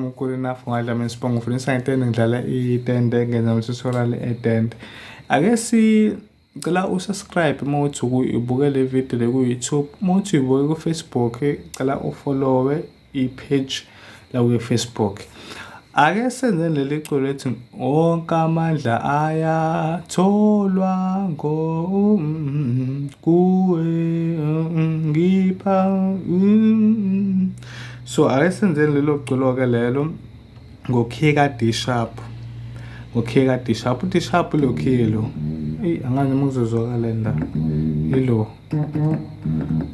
wami Goodenough ngadlamini sibongo ngifundisa ngentende ngidlala itende ngenza ama-tutorial etende. Ake cela usubscribe uma uthi ubuke le video le ku-YouTube. Uma uthi uyibuke ku-Facebook cela ufollowe i-page la ku-Facebook. Ake senze leli culo lethi wonke amandla ayatholwa kuwe ngipha. So ake senze lelo culo-ke lelo ngo-key D sharp. Ngo-key D sharp. U-D sharp lo key lo. Angazi uma kuzozwakala la. Yilo.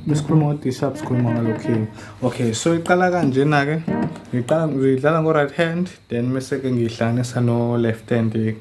Besikhuluma ngo-D sharp sikhuluma ngalo key. Okay, so iqala kanjena-ke. Ngiyidlala ngo-right hand, then mese-ke ngiyihlanganisa no-left hand.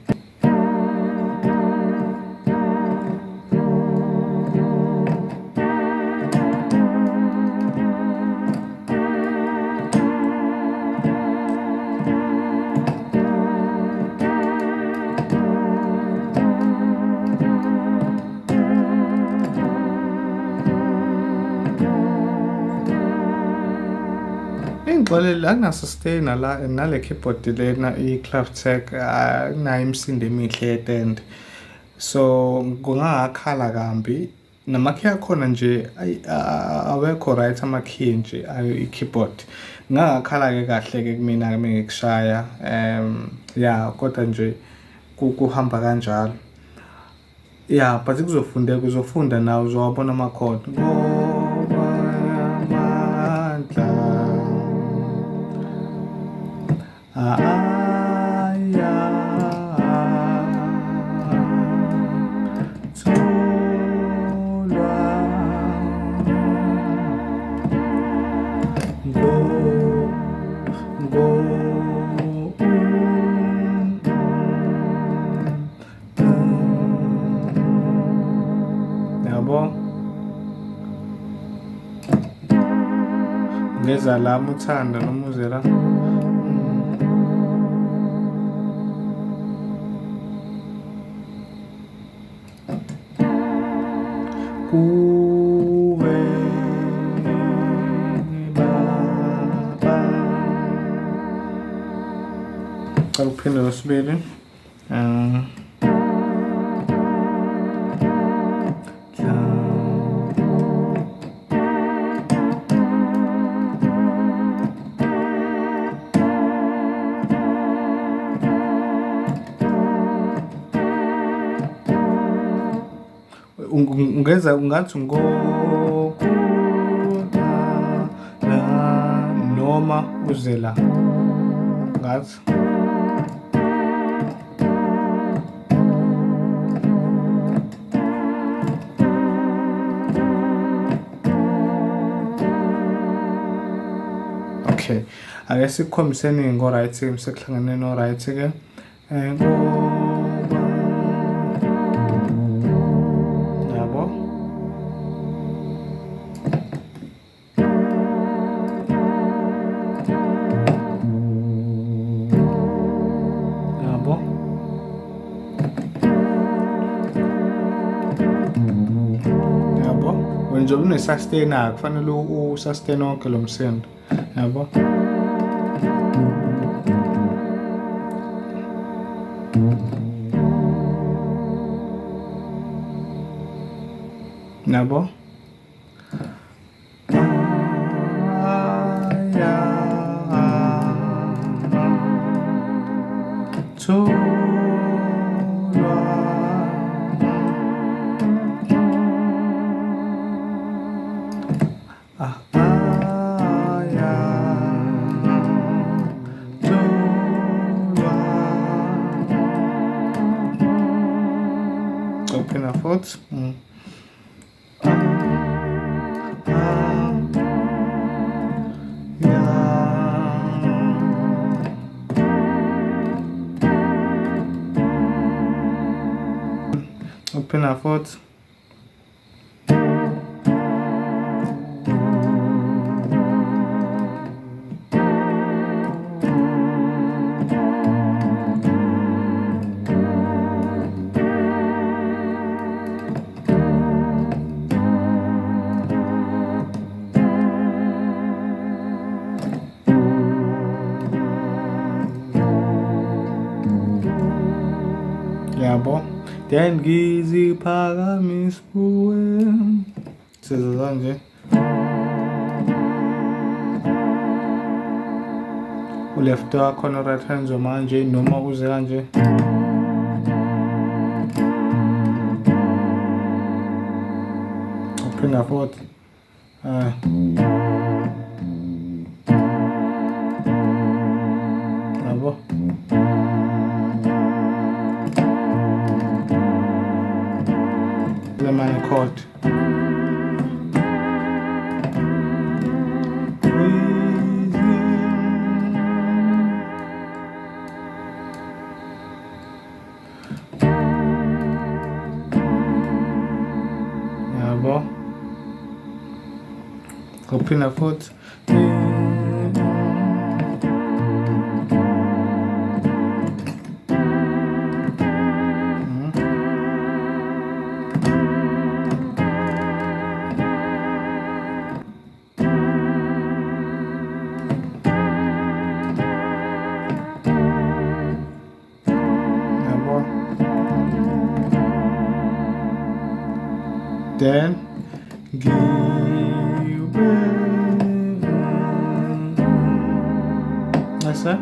Ingixolele akunasustain la nale keyboard lena i-Craftec akunayo imisindo emihle yetende. So kungakhala kambi namakey akhona nje awekho right amakey nje ayo i-keyboard. Ngakhala-ke kahle-ke kumina-ke mengikushaya ya kodwa nje kuhamba kanjalo. Ya but uzofunda nawe uzowabona ama-chord. Ngoba Amandla yabo ngeza lami uthanda noma uzela kuwe baba. Cala ukuphinde losibili. Ungeza ungathi noma uzela ngathi okay. Ake sikhombiseni ngo-right ke sekuhlangane no-right ke njengoba une-sustain kufanele usustain wonke lo msindo yabo. Yabo. Open a foot. Open a foot. yabo. Then ngiziphakamisa kuwe. Sizo kanje. Left wakho no right hand manje noma uze kanje. Uphinda futhi. Yabo. Lemon chord. Yabo. Uphinda futhi. Then give that's it.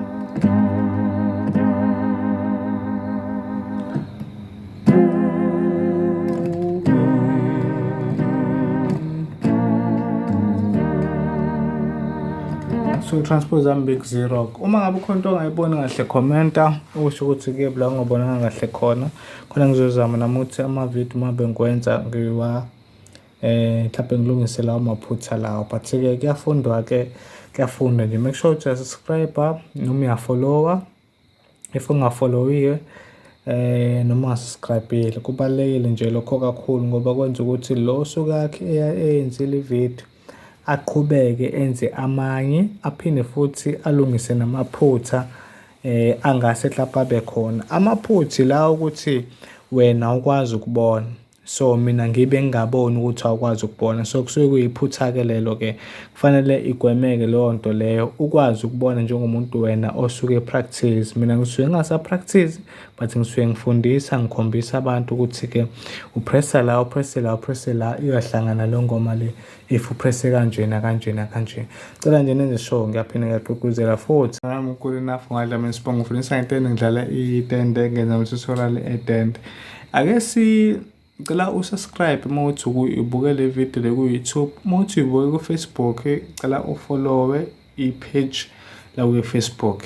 So transpose am big zero. Uma ngabe ukhona into ongayiboni kahle commenta usho ukuthi ke la ngibona kahle khona ngizozama namuthi ama video mabe ngikwenza ngiwa mhlawumbe ngilungise lawo maphutha lawo but ke kuyafundwa nje make sure ukuthi subscribe noma uyafollowa if ungafollowiwe noma ungasubscribe kubalekile nje lokho kakhulu ngoba kwenza ukuthi lo sukakhe eyenzile ivideo aqhubeke enze amanye aphinde futhi alungise namaphutha angase mhlawumbe abe khona amaphutha la ukuthi wena ukwazi ukubona so mina ngibe ngingaboni ukuthi awukwazi ukubona so kusuke kuyiphutha ke lelo ke kufanele igwemeke leyo nto leyo ukwazi ukubona njengomuntu wena osuke practice mina ngisuke ngasa practice but ngisuke ngifundisa ngikhombisa abantu ukuthi ke upressa la iyahlangana lo ngoma le if upresse kanjena cela nje nenze show ngiyaphinda ngiyaqhubuzela futhi ngami Goodenough ngadlamini sibonga ngifundisa Itende ngidlala Itende ngenza tutorial Itende ake cela usubscribe mawuthi ubuke le video le ku YouTube mawuthi ubuke ku Facebook cela ufollowe i-page la ku Facebook